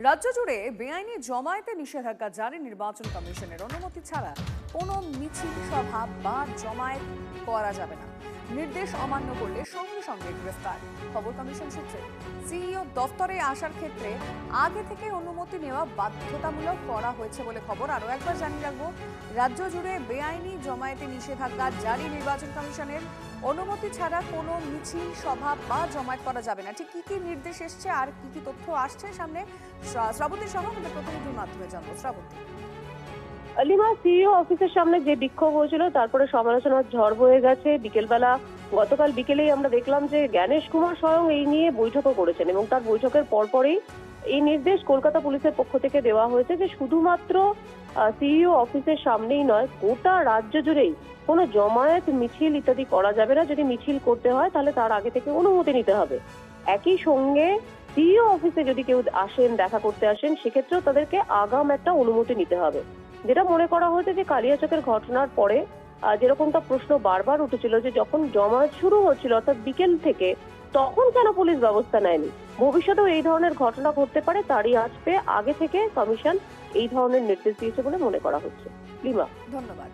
রাজ্য জুড়ে বেআইনি জমায়েতে নিষেধাজ্ঞা জারি নির্বাচন কমিশনের অনুমতি ছাড়া কোনো মিছিল সভা বা জমায়েত করা যাবে না। নির্দেশ অমান্য করলে সঙ্গে সঙ্গে গ্রেফতার। খবর কমিশন সূত্রে সিইও দফতরে আসার ক্ষেত্রে আগে থেকে অনুমতি নেওয়া বাধ্যতামূলক করা হয়েছে বলে খবর। আরও একবার জানিয়ে রাখবো, রাজ্য জুড়ে বেআইনি জমায়েতে নিষেধাজ্ঞা জারি নির্বাচন কমিশনের অনুমতি ছাড়া কোনো মিছিল সভা বা জমায়েত করা যাবে না। ঠিক কি কি নির্দেশ এসছে আর কি কি তথ্য আসছে সামনে, শ্রাবন্তীর সঙ্গে আমাদের প্রতিনিধির মাধ্যমে জানবো। শ্রাবন্তী। লিমা, সিইও অফিসের সামনে যে বিক্ষোভ হয়েছিল তারপরে সমালোচনার ঝড় বয়ে গেছে। গতকাল বিকেলেই আমরা দেখলাম যে জ্ঞানেশ কুমার স্বয়ং এই নিয়ে বৈঠকও করেছেন এবং তার বৈঠকের পরপরই এই নির্দেশ কলকাতা পুলিশের পক্ষ থেকে দেওয়া হয়েছে যে শুধুমাত্র সিইও অফিসের সামনেই নয়, গোটা রাজ্য জুড়েই কোনো জমায়েত, মিছিল ইত্যাদি করা যাবে না। যদি মিছিল করতে হয় তাহলে তার আগে থেকে অনুমতি নিতে হবে। একই সঙ্গে সিইও অফিসে যদি কেউ আসেন, দেখা করতে আসেন, সেক্ষেত্রেও তাদেরকে আগাম একটা অনুমতি নিতে হবে। যেটা মনে করা হয়েছে যে কালিয়াচকের ঘটনার পরে যেরকমটা প্রশ্ন বারবার উঠেছিল যে যখন জমায়েত শুরু হচ্ছিল অর্থাৎ বিকেল থেকে, তখন কেন পুলিশ ব্যবস্থা নেয়নি। ভবিষ্যতেও এই ধরনের ঘটনা ঘটতে পারে, তারই আঁচ পেয়ে আগে থেকে কমিশন এই ধরনের নির্দেশ দিয়েছে বলে মনে করা হচ্ছে। লিমা, ধন্যবাদ।